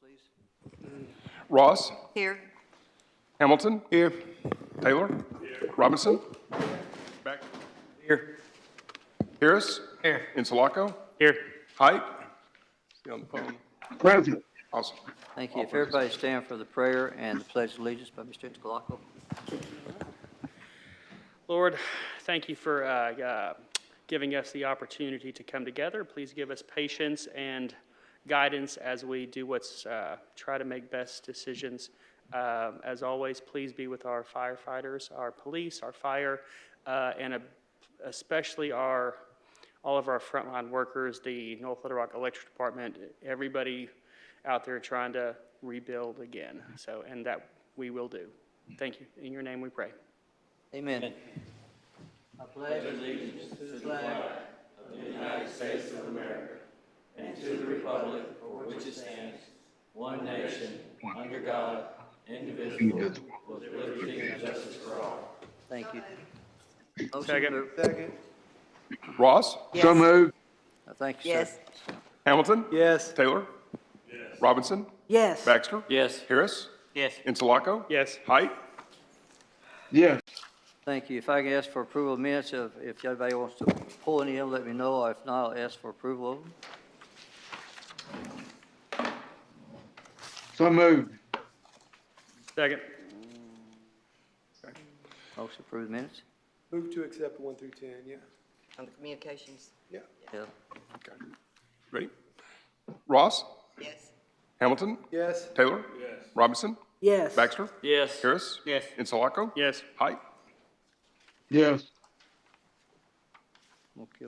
please. Ross, Here. Hamilton. Here. Taylor. Here. Robinson. Back. Here. Harris. Here. Insulaco. Here. Height. Stay on the phone. Present. Awesome. Thank you. If everybody stand for the prayer and the pledge of allegiance by Mr. Interloco. Lord, thank you for giving us the opportunity to come together. Please give us patience and guidance as we do try to make best decisions. As always, please be with our firefighters, our police, our fire, and especially all of our frontline workers, the North Little Rock Electric Department, everybody out there trying to rebuild again. And that we will do. Thank you. In your name we pray. Amen. I pledge allegiance to the flag of the United States of America and to the republic for which it stands, one nation, under God, indivisible, with liberty and justice for all. Thank you. Motion Second. approved. Second. Ross, So moved. Thank you, sir. Yes. Hamilton. Yes. Taylor. Yes. Robinson. Yes. Baxter. Yes. Harris. Yes. Insulaco. Yes. Height. Yes. Thank you. If I can ask for approval of minutes, if anybody wants to pull any of them, let me know. If not, I'll ask for approval of them. So moved. Second. Motion approved minutes? Move to accept 1 through 10, yeah. On the communications? Yeah. Yeah. Okay. Ready? Ross, Yes. Hamilton. Yes. Taylor. Yes. Robinson. Yes. Baxter. Yes. Harris. Yes. Insulaco. Yes. Height. Yes. Okay.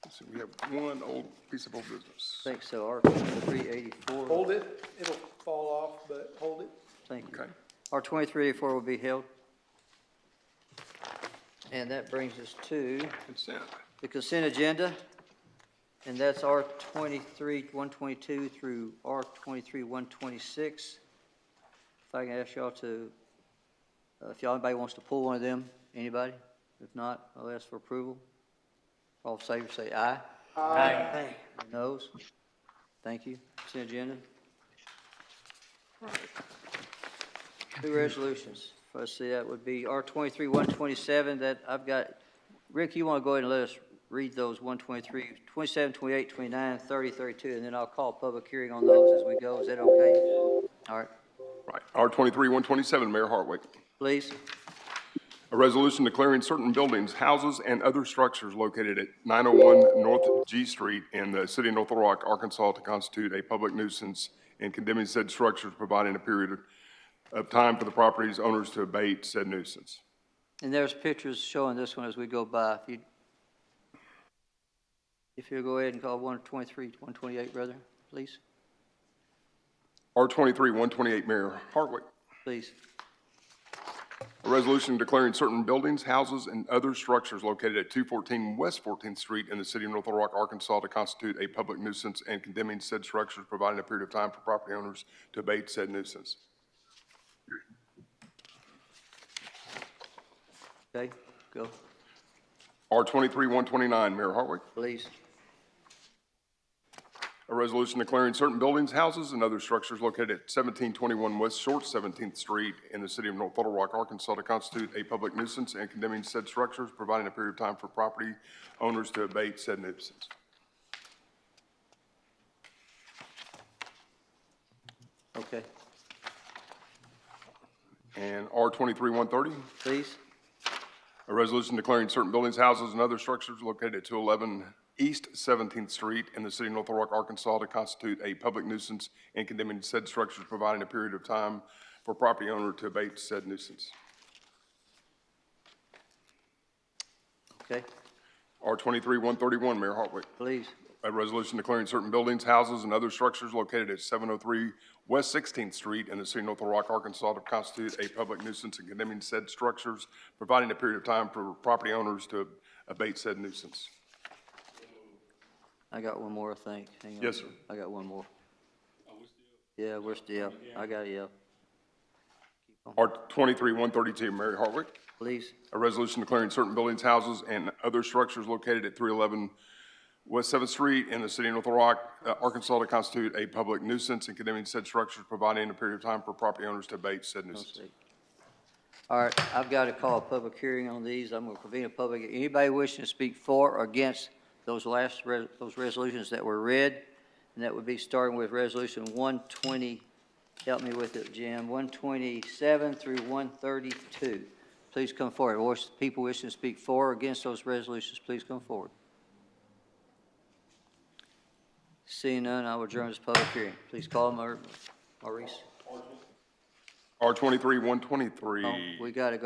Let's see, we have one old piece of old business. Thanks, so R 2384. Hold it. It'll fall off, but hold it. Thank you. Okay. R 2384 will be held. And that brings us to Consent. the consent agenda. And that's R 23-122 through R 23-126. If I can ask y'all to, if anybody wants to pull one of them, anybody? If not, I'll ask for approval. All in favor say aye. Aye. Noes? Thank you. Consent agenda. Two resolutions. Let's see, that would be R 23-127 that I've got. Rick, you want to go ahead and let us read those 123, 27, 28, 29, 30, 32, and then I'll call public hearing on those as we go. Is that okay? All right. Right. R 23-127, Mayor Hartwick. Please. A resolution declaring certain buildings, houses, and other structures located at 901 North G Street in the city of North Little Rock, Arkansas, to constitute a public nuisance and condemning said structures, providing a period of time for the property's owners to abate said nuisance. And there's pictures showing this one as we go by. If you'll go ahead and call 123, 128, brother, please. R 23-128, Mayor Hartwick. Please. A resolution declaring certain buildings, houses, and other structures located at 214 West 14th Street in the city of North Little Rock, Arkansas, to constitute a public nuisance and condemning said structures, providing a period of time for property owners to abate said nuisance. Okay, go. R 23-129, Mayor Hartwick. Please. A resolution declaring certain buildings, houses, and other structures located at 1721 West Short 17th Street in the city of North Little Rock, Arkansas, to constitute a public nuisance and condemning said structures, providing a period of time for property owners to abate said nuisance. Okay, And R 23-130. please. A resolution declaring certain buildings, houses, and other structures located at 211 East 17th Street in the city of North Little Rock, Arkansas, to constitute a public nuisance and condemning said structures, providing a period of time for property owner to abate said nuisance. Okay, R 23-131, Mayor Hartwick. please. A resolution declaring certain buildings, houses, and other structures located at 703 West 16th Street in the city of North Little Rock, Arkansas, to constitute a public nuisance and condemning said structures, providing a period of time for property owners to abate said nuisance. I got one more, I think. Hang on. Yes, sir. I got one more. Yeah, we're still, I got it, yeah. R 23-132, Mary Hartwick. Please. A resolution declaring certain buildings, houses, and other structures located at 311 West 7th Street in the city of North Little Rock, Arkansas to constitute a public nuisance and condemning said structures, providing a period of time for property owners to abate said nuisance. All right, I've got to call a public hearing on these. I'm going to convene a public, anybody wishing to speak for or against those those resolutions that were read? And that would be starting with Resolution 120, help me with it, Jim, 127 through 132. Please come forward. Or people wishing to speak for or against those resolutions, please come forward. Seeing none, I will adjourn this public hearing. Please call Maurice. R23-123. Oh, we gotta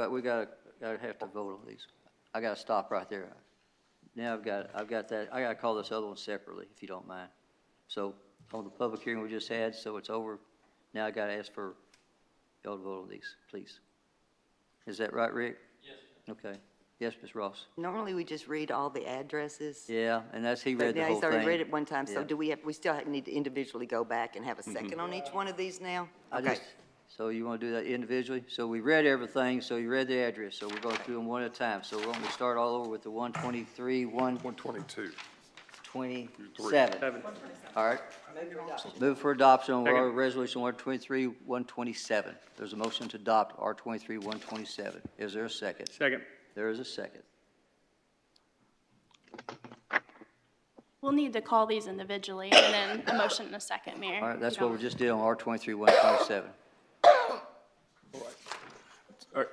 have to vote on these. I gotta stop right there. Now I've got that, I gotta call this other one separately, if you don't mind. So, on the public hearing we just had, so it's over. Now I gotta ask for y'all to vote on these, please. Is that right, Rick? Yes. Okay. Yes, Ms. Ross? Normally, we just read all the addresses. Yeah, and he But read the now whole he's already thing. read it one time, so Yeah. do we still need to individually go back and have a second on each one of these now? Okay. So you want to do that individually? So we read everything, so you read the address, so we're going to do them one at a time. So we're going to start all over with the 123, 122. 127. All right. Move for adoption on Second. Resolution 123, 127. There's a motion to adopt R23, 127. Is there a second? Second. There is a second. We'll need to call these individually and then a motion in a second, Mayor. All right, that's if what you we don't- just did on R23, 127.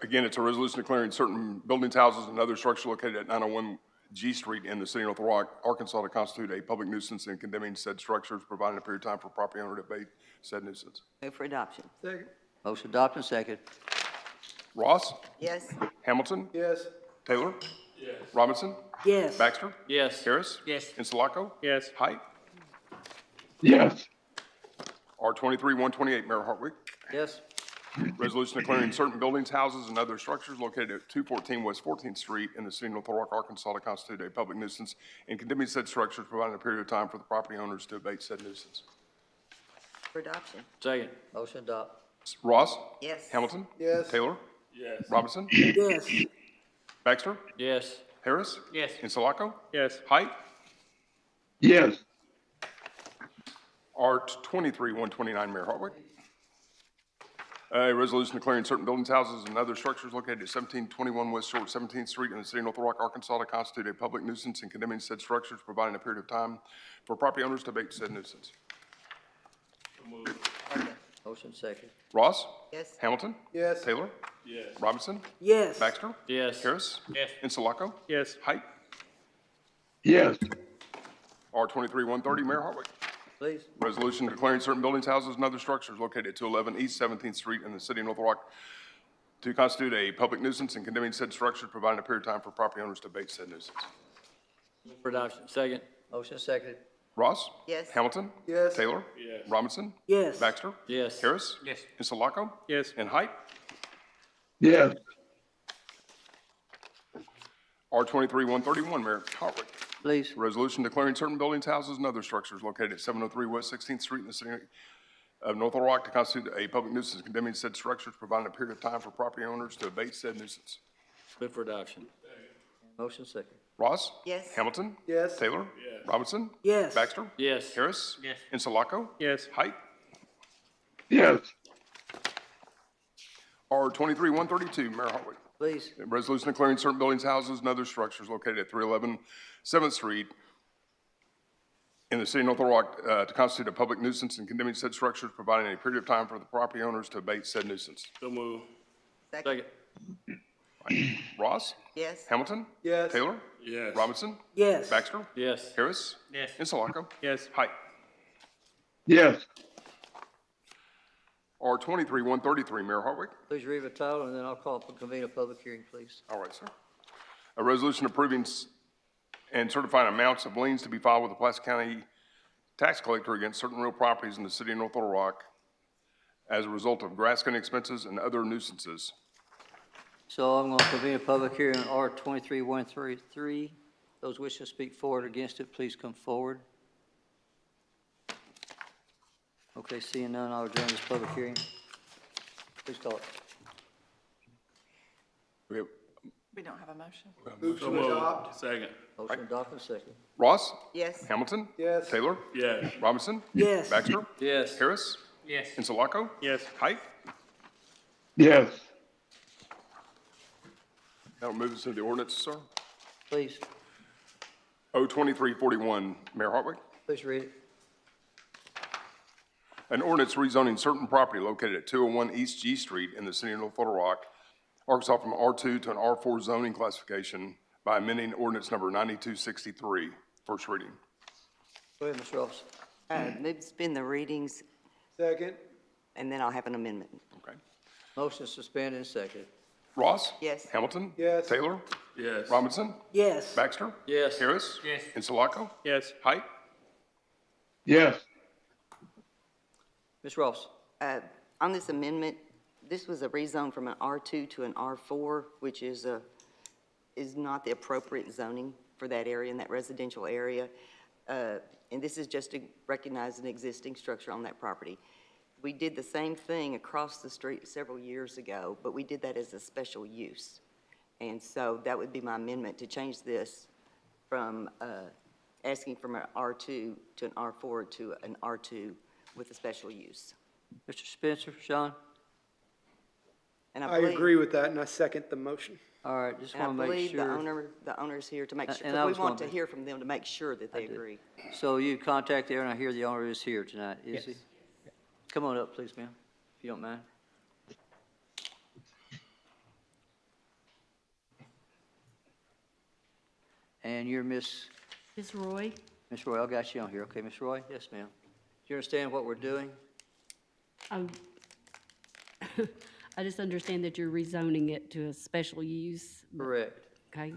Again, it's a resolution declaring certain buildings, houses, and other structures located at 901 G Street in the city of North Little Rock, Arkansas to constitute a public nuisance and condemning said structures, providing a period of time for property owner to abate said nuisance. Move for adoption. Second. Motion adopted, second. Ross? Yes? Hamilton? Yes. Taylor? Yes. Robinson? Yes. Baxter? Yes. Harris? Yes. Insulaco? Yes. Height? Yes. R23-128, Mayor Hartwick. Yes. Resolution declaring certain buildings, houses, and other structures located at 214 West 14th Street in the city of North Little Rock, Arkansas to constitute a public nuisance and condemning said structures, providing a period of time for the property owners to abate said nuisance. For adoption. Second. Motion adopted. Ross? Yes. Hamilton? Yes. Taylor? Yes. Robinson? Yes. Baxter? Yes. Harris? Yes. Insulaco? Yes. Height? Yes. R23-129, Mayor Hartwick. A resolution declaring certain buildings, houses, and other structures located at 1721 West Short 17th Street in the city of North Little Rock, Arkansas to constitute a public nuisance and condemning said structures, providing a period of time for property owners to abate said nuisance. Motion second. Ross? Yes. Hamilton? Yes. Taylor? Yes. Robinson? Yes. Baxter? Yes. Harris? Yes. Insulaco? Yes. Height? Yes. R23-130, Mayor Hartwick. Please. Resolution declaring certain buildings, houses, and other structures located at 211 East 17th Street in the city of North Little Rock to constitute a public nuisance and condemning said structures, providing a period of time for property owners to abate said nuisance. For adoption. Second. Motion second. Ross? Yes. Hamilton? Yes. Taylor? Yes. Robinson? Yes. Baxter? Yes. Harris? Yes. Insulaco? Yes. And Height? Yes. R23-131, Mayor Hartwick. Please. Resolution declaring certain buildings, houses, and other structures located at 703 West 16th Street in the city of North Little Rock to constitute a public nuisance, condemning said structures, providing a period of time for property owners to abate said nuisance. Move for adoption. Motion second. Ross? Yes. Hamilton? Yes. Taylor? Yes. Robinson? Yes. Baxter? Yes. Harris? Yes. Insulaco? Yes. Height? Yes. R23-132, Mayor Hartwick. Please. A resolution declaring certain buildings, houses, and other structures located at 311 7th Street in the city of North Little Rock to constitute a public nuisance and condemning said structures, providing a period of time for the property owners to abate said nuisance. Second. Ross? Yes. Hamilton? Yes. Taylor? Yes. Robinson? Yes. Baxter? Yes. Harris? Yes. Insulaco? Yes. Height? Yes. R23-133, Mayor Hartwick. Please read the title, and then I'll call for convene a public hearing, please. All right, sir. A resolution approving and certifying amounts of liens to be filed with the Pulaski County Tax Collector against certain real properties in the city of North Little Rock as a result of grass cutting expenses and other nuisances. So I'm going to convene a public hearing on R23-133. Those wishing to speak for or against it, please come forward. Okay, seeing none, I'll adjourn this public hearing. Please call it. We have We don't have a motion. Move to adopt. Second. Motion adopted, second. Ross? Yes. Hamilton? Yes. Taylor? Yes. Robinson? Yes. Baxter? Yes. Harris? Yes. Insulaco? Yes. Height? yes, Now move us to the ordinance, sir. Please, O 2341, Mayor Hartwick. please read it. An ordinance rezoning certain property located at 201 East G Street in the city of North Little Rock, Arkansas from R2 to an R4 zoning classification by amending ordinance number 9263. First reading. Go ahead, Ms. Ross. Move to suspend the readings, Second. and then I'll have an amendment. Okay. Motion suspended and seconded. Ross? Yes. Hamilton? Yes. Taylor? Yes. Robinson? Yes. Baxter? Yes. Harris? Yes. Insulaco? Yes. Height? yes, Ms. Ross. On this amendment, this was a rezone from an R2 to an R4, which is not the appropriate zoning for that area, in that residential area. And this is just to recognize an existing structure on that property. We did the same thing across the street several years ago, but we did that as a special use. And so that would be my amendment, to change this from asking from an R2 to an R4 to an R2 with a special use. Mr. Spencer, Sean? And I believe- agree with that, and I second the motion. All right, just And I want to make believe sure. the owner's here to make sure, And I because was we want gonna to hear from them to make sure that they did. agree. So you contact there, and I hear the owner is here tonight, is he? Come on up, please, ma'am, if you don't mind. And you're Miss Roy? Roy, I got you on here. Okay, Miss Roy? Yes, ma'am. Do you understand what we're doing? I just understand that you're rezoning it to a special use. Correct. Okay,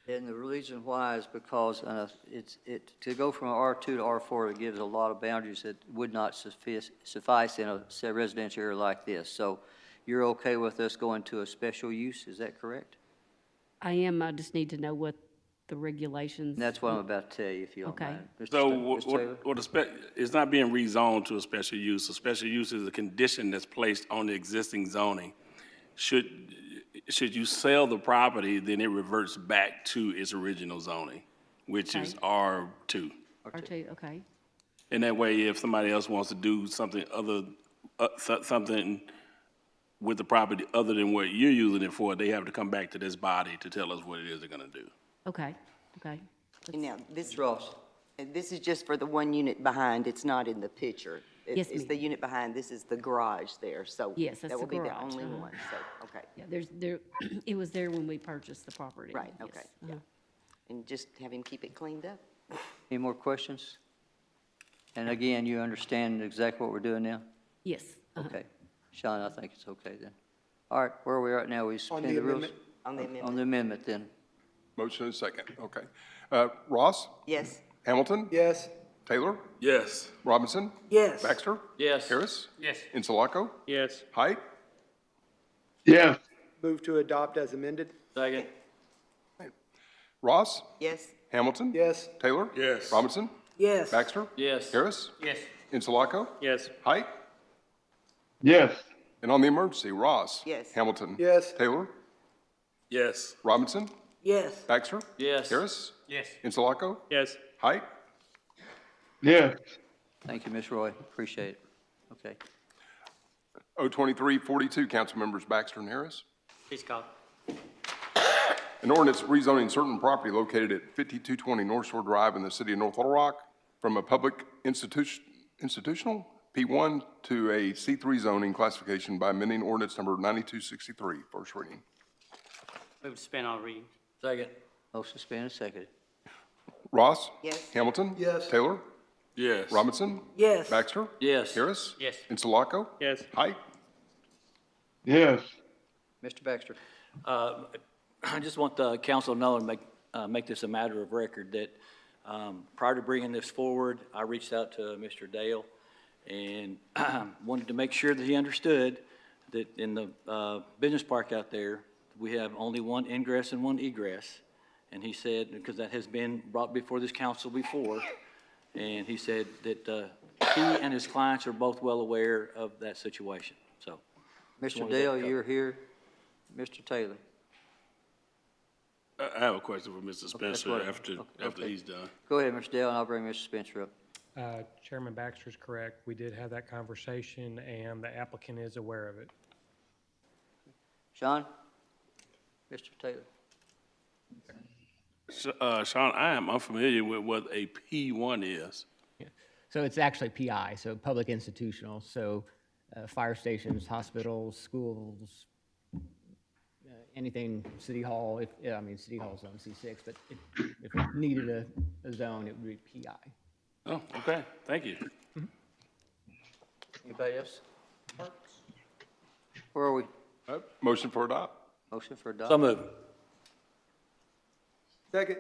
And the reason why is because to go from R2 to R4, it gives a lot of boundaries that would not suffice in a say, residential area like this. So you're okay with us going to a special use, is that correct? I am, I just need to know what the regulations. And that's what I'm about to tell you, if you don't Okay. mind. Mr. So Mr. Taylor? it's not being rezoned to a special use. A special use is a condition that's placed on the existing zoning. Should you sell the property, then it reverts back to its original zoning, which is Okay. R2. R2, okay, And that way, if somebody else wants to do something something with the property other than what you're using it for, they have to come back to this body to tell us what it is they're gonna do. okay, okay. And now, this, Ms. Ross? and this is just for the one unit behind, it's not in the picture. Yes, It's ma'am. the unit behind, this is the garage there, so. Yes, that's that will the be the garage, only uh-huh. one, so, okay. Yeah, there, it was there when we purchased the property. Right, yes, okay, uh-huh. And just have him keep it cleaned up. Any more questions? And again, you understand exactly what we're doing now? Yes. uh-huh. Okay. Sean, I think it's okay then. All right, where are we at now? We suspend the the rules? amendment. On the On the amendment, amendment then. Motion is second. Okay. Ross? yes. Hamilton? Yes. Taylor? Yes. Robinson? Yes. Baxter? Yes. Harris? Yes. Insulaco? Yes. Height? yes, Move to adopt as amended. Second. Ross? Yes. Hamilton? Yes. Taylor? Yes. Robinson? Yes. Baxter? Yes. Harris? Yes. Insulaco? Yes. Height? yes, And on the emergency, Ross? Yes. Hamilton? Yes. Taylor? Yes. Robinson? Yes. Baxter? Yes. Harris? Yes. Insulaco? Yes. Height? yes, Thank you, Ms. Roy. Appreciate it. Okay. O 2342, council members Baxter and Harris. Please call. An ordinance rezoning certain property located at 5220 North Shore Drive in the city of North Little Rock from a public institutional P1 to a C3 zoning classification by amending ordinance number 9263. First reading. Move to suspend all readings. Second. Motion suspended, seconded. Ross? Yes. Hamilton? Yes. Taylor? Yes. Robinson? Yes. Baxter? Yes. Harris? Yes. Insulaco? Yes. Height? yes, Mr. Baxter? I just want the council to know and make this a matter of record that prior to bringing this forward, I reached out to Mr. Dale and wanted to make sure that he understood that in the business park out there, we have only one ingress and one egress. And he said, because that has been brought before this council before, and he said that he and his clients are both well aware of that situation, so. Mr. wanted to Dale, go. you're here. Mr. Taylor? I have a question for Mr. Spencer what- after okay. he's done. Go ahead, Mr. Dale, and I'll bring Mr. Spencer up. Chairman Baxter's correct. We did have that conversation, and the applicant is aware of it. Sean? Mr. Taylor? Sean, I am unfamiliar with what a P1 is. So it's actually PI, so public institutional, so fire stations, hospitals, schools, anything, city hall, city hall's on C6, but if it needed a zone, it would be PI. Oh, okay, thank you. Anybody else? Where are we? Motion for adopt. Motion for adoption? So moved. Second.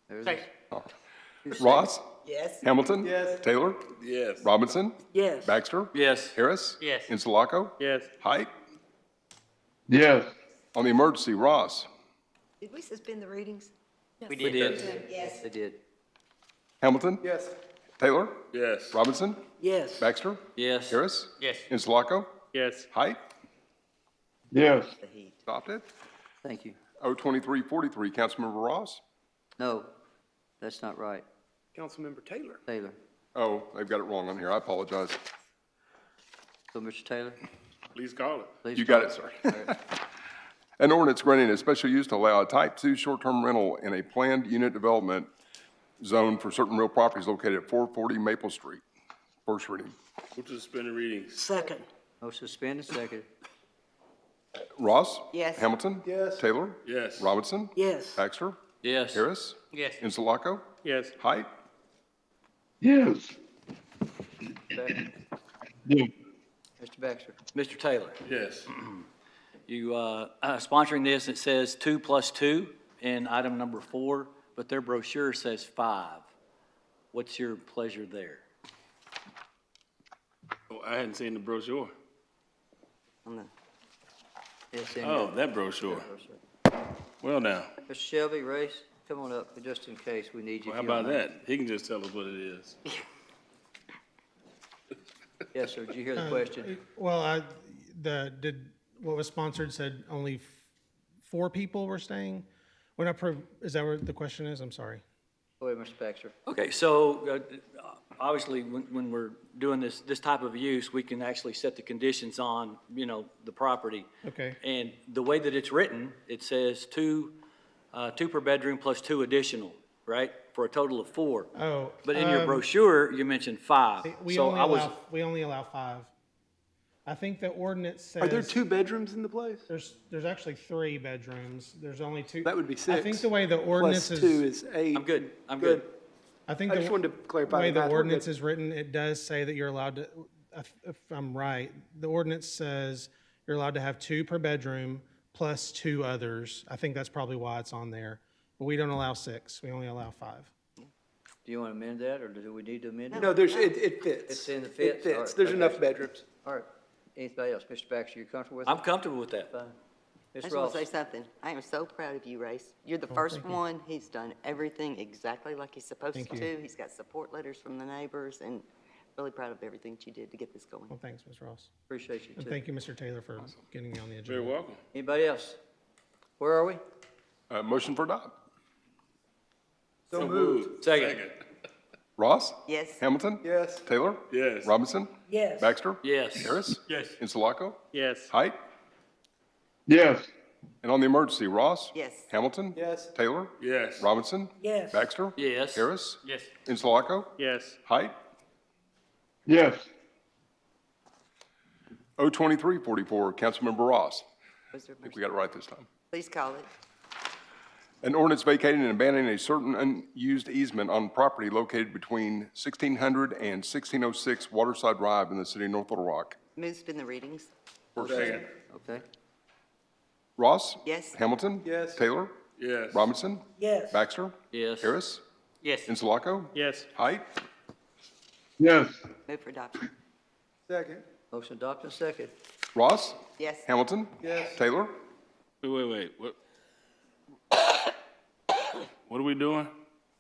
There's a- Ross? Yes. Hamilton? Yes. Taylor? Yes. Robinson? Yes. Baxter? Yes. Harris? Yes. Insulaco? Yes. Height? Yes. On the emergency, Ross? Did we suspend the readings? We did. Yes. They did. Hamilton? Yes. Taylor? Yes. Robinson? Yes. Baxter? Yes. Harris? Yes. Insulaco? Yes. Height? Yes. The heat. Adopted. Thank you. 02343, Councilmember Ross? No, that's not right. Councilmember Taylor. Taylor. Oh, they've got it wrong on here. I apologize. So, Mr. Taylor? Please call it. Please You call got it, sir. An ordinance granting a special use to allow a type 2 short-term rental in a planned unit development zone for certain real properties located at 440 Maple Street. First reading. Move to suspend the readings. Second. Motion suspended, second. Ross? Yes. Hamilton? Yes. Taylor? Yes. Robinson? Yes. Baxter? Yes. Harris? Yes. Insulaco? Yes. Height? Yes. Baxter. Yes. Mr. Baxter? Mr. Taylor, Yes. you, sponsoring this, it says 2 + 2 in item number 4, but their brochure says 5. What's your pleasure there? Oh, I hadn't seen the brochure. On the, Yes, and Oh, that brochure. Well, now, Mr. Shelby, Race, come on up, just in case we need you. well, how if you don't about mind. that? He can just tell us what it is. Yes, sir, did you hear the question? Well, what was sponsored said only 4 people were staying? Is that what the question is? I'm sorry. Go ahead, Mr. Baxter. Okay, so obviously, when we're doing this type of use, we can actually set the conditions on, the property. Okay. And the way that it's written, it says 2 per bedroom plus 2 additional, right? For a total of 4. Oh. But in your brochure, you mentioned 5. We So only allow 5. I think the ordinance says. Are there 2 bedrooms in the place? There's actually 3 bedrooms. There's only 2. That would be 6. I think the way the ordinance Plus is. 2 is 8. I'm good, I'm good. I think I the just wanted to clarify way the math. the We're ordinance good. is written, it does say that you're allowed to, if I'm right, the ordinance says you're allowed to have 2 per bedroom plus 2 others. I think that's probably why it's on there. But we don't allow 6. We only allow 5. Do you want to amend that, or do we need to amend it? No, it fits. It's in the It fits? All fits. right, There's okay. enough bedrooms. All right, anybody else? Mr. Baxter, you comfortable with it? I'm comfortable with that. Fine. I Ms. just want Ross? to say something. I am so proud of you, Race. You're the first one. He's done everything exactly like he's supposed Thank you. to. He's got support letters from the neighbors, and really proud of everything that you did to get this going. Well, thanks, Ms. Ross. Appreciate you, And too. thank you, Mr. Taylor, for getting me on the Very agenda. welcome. Anybody else? Where are we? Motion for adopt. So moved. Second. Ross? Yes. Hamilton? Yes. Taylor? Yes. Robinson? Yes. Baxter? Yes. Harris? Yes. Insulaco? Yes. Height? Yes. And on the emergency, Ross? Yes. Hamilton? Yes. Taylor? Yes. Robinson? Yes. Baxter? Yes. Harris? Yes. Insulaco? Yes. Height? Yes. 02344, Councilmember Ross. Was there I think we got it right this time. Please call it. An ordinance vacating and abandoning a certain unused easement on property located between 1600 and 1606 Waterside Drive in the city of North Little Rock. Move to suspend the readings. Okay. Ross? Yes. Hamilton? Yes. Taylor? Yes. Robinson? Yes. Baxter? Yes. Harris? Yes. Insulaco? Yes. Height? Yes. Move for adoption. Second. Motion adopted, second. Ross? Yes. Hamilton? Yes. Taylor? Wait. What are we doing?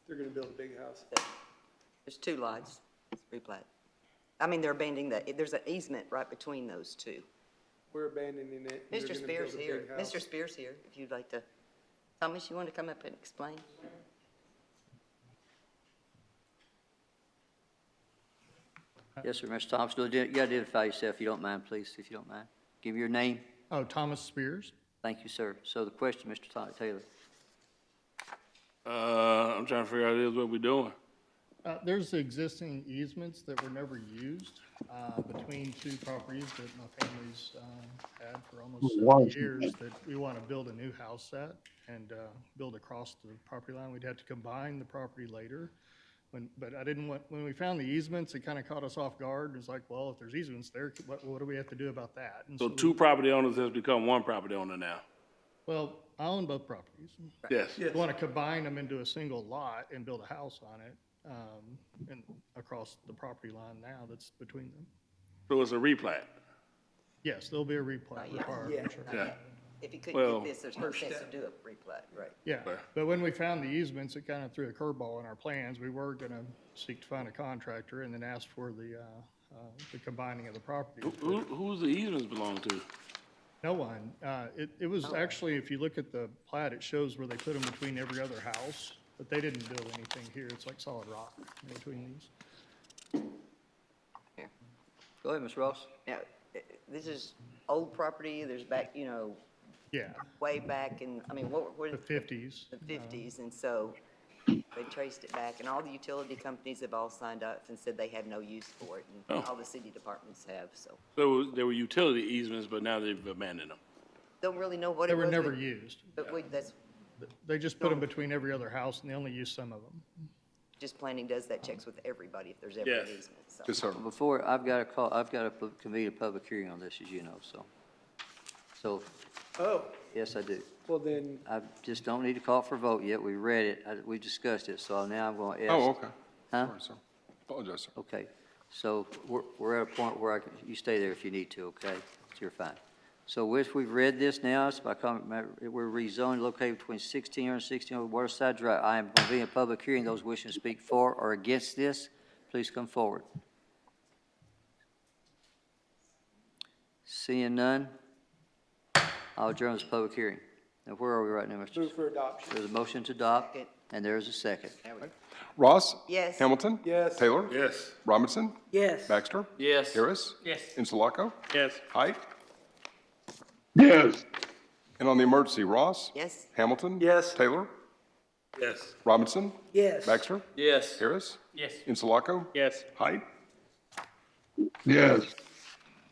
They're going to build a big house. There's 2 lots. It's replat. I mean, they're abandoning there's an easement right between those 2. We're abandoning it. They're Mr. gonna Spears build a here. big house. Mr. Spears here, if you'd like to Thomas, you want to come up and explain? Yes, sir, Mr. Thompson, you gotta identify yourself if you don't mind, please, if you don't mind. Give me your name. Oh, Thomas Spears. Thank you, sir. So the question, Mr. Taylor. I'm trying to figure out what we're doing. There's existing easements that were never used between two properties that my family's had for almost 70 years that we want to build a new house at and build across the property line. We'd have to combine the property later. But I didn't want, when we found the easements, it kind of caught us off guard. It's like, well, if there's easements there, what do we have to do about that? And So we- two property owners has become one property owner now. Well, I own both properties. Yes. We want to combine them into a single lot and build a house on it, and across the property line now that's between them. So it's a replat. Yes, there'll be a replat required, Yeah. for sure. Yeah. If you couldn't Well- get this, there's no chance to do a replat, right? Yeah, but when we found the easements, it kind of threw a curveball in our plans. We were going to seek to find a contractor and then ask for the combining of the property. Who's the easements belong to? No one. It was actually, if you look at the plat, it shows where they put them between every other house, but they didn't build anything here. It's like solid rock in between these. Go ahead, Ms. Ross. Now, this is old property, there's back, Yeah, way back in, I mean, what the 50s. the 50s, and so they traced it back, and all the utility companies have all signed up and said they have no use for it, and all the city departments have, so. So there were utility easements, but now they've abandoned them. Don't really know what They it were was. never but- used. But that's, They just put them between every other house and they only used some of them. just planning does that, checks with everybody if there's ever an Yes. easement, so. Yes, sir. Before, I've got to convene a public hearing on this, as you know, so. So, Oh, yes, I do. well then, I just don't need to call for a vote yet. We read it, we discussed it, so now I'm going to ask. Oh, okay. Huh? Sorry, sir. Apologize, sir. Okay, so we're at a point where you stay there if you need to, okay? You're fine. So if we've read this now, it's by comment, we're rezoning located between 1600 and 1600 Waterside Drive. I am convening a public hearing. Those wishing to speak for or against this, please come forward. Seeing none, I'll adjourn this public hearing. Now, where are we right now, Mr.? move for adoption. There's a motion to adopt, and there is a second. Ross? Yes. Hamilton? Yes. Taylor? Yes. Robinson? Yes. Baxter? Yes. Harris? Yes. Insulaco? Yes. Height? Yes. And on the emergency, Ross? Yes. Hamilton? Yes. Taylor? Yes. Robinson? Yes. Baxter? Yes. Harris? Yes. Insulaco? Yes. Height? Yes.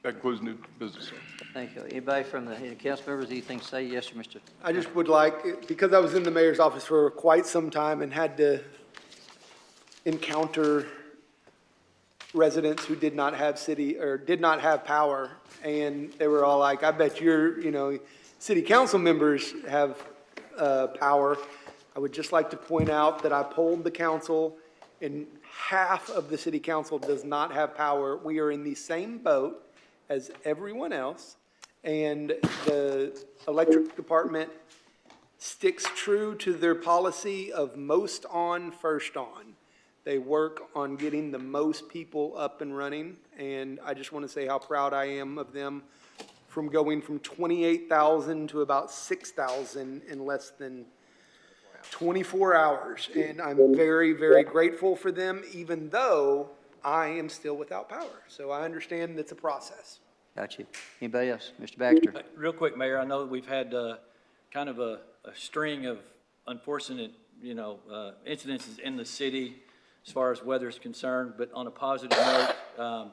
That concludes new business, sir. Thank you. Anybody from any council members, anything to say? Yes, sir, Mr. I just would like, because I was in the mayor's office for quite some time and had to encounter residents who did not have did not have power. And they were all like, I bet your, city council members have power. I would just like to point out that I polled the council and half of the city council does not have power. We are in the same boat as everyone else. And the electric department sticks true to their policy of most on, first on. They work on getting the most people up and running, and I just want to say how proud I am of them from going from 28,000 to about 6,000 in less than 24 hours. And I'm very, very grateful for them, even though I am still without power. So I understand it's a process. Got you. Anybody else? Mr. Baxter? Real quick, Mayor, I know we've had kind of a string of unfortunate, incidences in the city as far as weather is concerned, but on a positive note,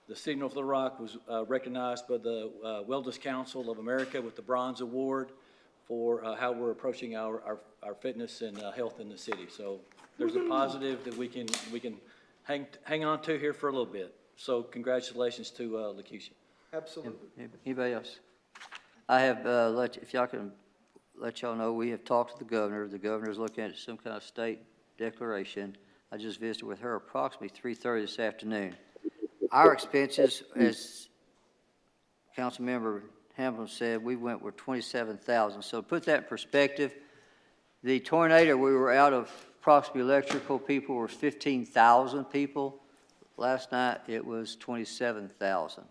the City of North Little Rock was recognized by the Wellness Council of America with the Bronze Award for how we're approaching our fitness and health in the city. So there's a positive that we can hang on to here for a little bit. So congratulations to LaKeisha. Absolutely. Anybody else? I have, if y'all can let y'all know, we have talked to the governor. The governor's looking at some kind of state declaration. I just visited with her approximately 3:30 this afternoon. Our expenses, as Councilmember Hamilton said, we went with 27,000. So to put that in perspective, the tornado, we were out of approximately electrical people were 15,000 people. Last night, it was 27,000.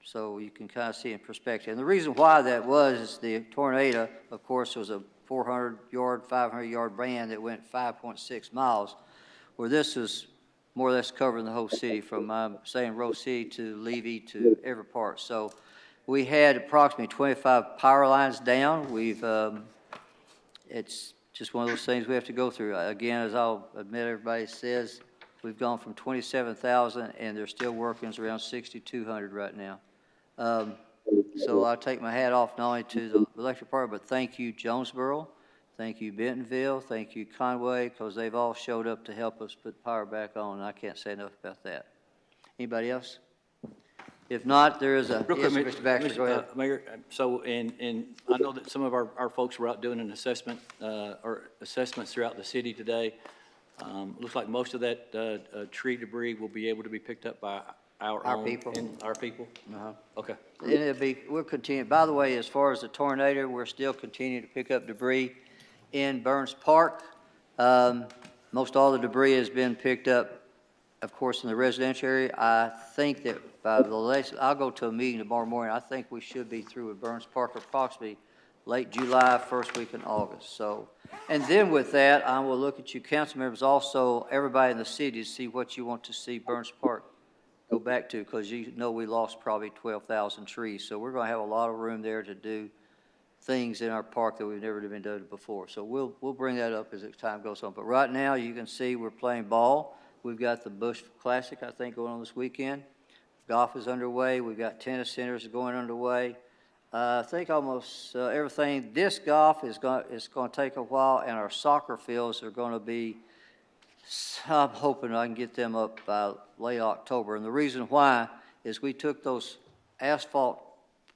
So you can kind of see in perspective. And the reason why that was is the tornado, of course, was a 400-yard, 500-yard band that went 5.6 miles, where this is more or less covering the whole city from, saying Rose City to Levy to every part. So we had approximately 25 power lines down. It's just one of those things we have to go through. Again, as I'll admit, everybody says, we've gone from 27,000 and they're still working around 6,200 right now. So I take my hat off not only to the electric department, but thank you, Jonesboro. Thank you, Bentonville. Thank you, Conway, because they've all showed up to help us put power back on, and I can't say enough about that. Anybody else? If not, there is a, Real yes, quick, Mr. Baxter, go ahead. Mayor, so, and I know that some of our folks were out doing an assessment, or assessments throughout the city today. Looks like most of that tree debris will be able to be picked up by our own. people. Our people? Uh-huh. Okay. And we'll continue. By the way, as far as the tornado, we're still continuing to pick up debris in Burns Park. Most all the debris has been picked up, of course, in the residential area. I think that by the latest, I'll go to a meeting tomorrow morning. I think we should be through with Burns Park approximately late July, first week in August. So, and then with that, I will look at you council members, also everybody in the city, to see what you want to see Burns Park go back to, because you know we lost probably 12,000 trees. So we're going to have a lot of room there to do things in our park that we've never been done before. So we'll bring that up as time goes on. But right now, you can see we're playing ball. We've got the Bush Classic, I think, going on this weekend. Golf is underway. We've got tennis centers going underway. I think almost everything. Disc golf is going to take a while, and our soccer fields are going to be, I'm hoping I can get them up by late October. And the reason why is we took those asphalt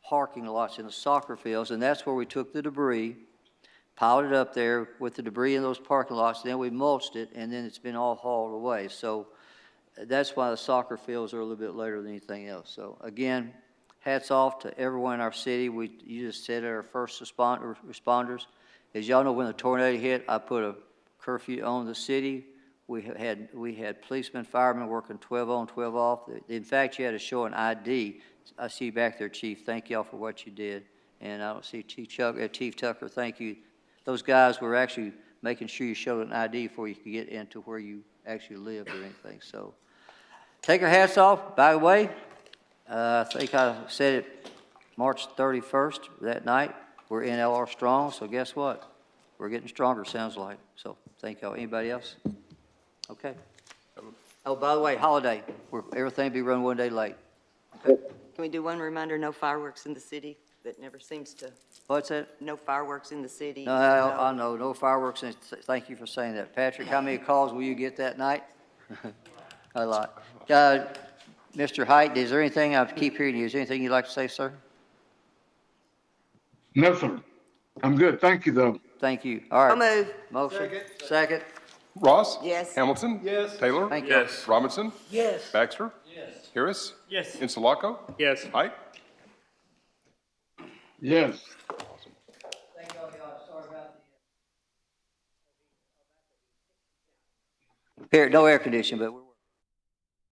parking lots in the soccer fields, and that's where we took the debris, piled it up there with the debris in those parking lots, then we mulched it, and then it's been all hauled away. So that's why the soccer fields are a little bit later than anything else. So again, hats off to everyone in our city. You just said our first responders. As y'all know, when the tornado hit, I put a curfew on the city. We had policemen, firemen working 12 on, 12 off. In fact, you had to show an ID. I see you back there, Chief. Thank y'all for what you did. And I don't see Chief Tucker. Thank you. Those guys were actually making sure you showed an ID before you could get into where you actually lived or anything. So take our hats off. By the way, I think I said it March 31st, that night. We're in LR Strong, so guess what? We're getting stronger, sounds like. So thank y'all. Anybody else? Okay. Oh, by the way, holiday. Everything will be run one day late. Can we do one reminder, no fireworks in the city? That never seems to, What's that? no fireworks in the city. No, I know, no fireworks, and thank you for saying that. Patrick, how many calls will you get that night? A lot. Mr. Height, is there anything, I keep hearing you, is there anything you'd like to say, sir? No, sir. I'm good. Thank you, though. Thank you. All I'll right. move. Motion? Second? Ross? Yes. Hamilton? Yes. Taylor? Thank you. Yes. Robinson? Yes. Baxter? Yes. Harris? Yes. Insulaco? Yes. Height? Yes. Thank y'all. Sorry about the... Here, no air conditioning, but we're...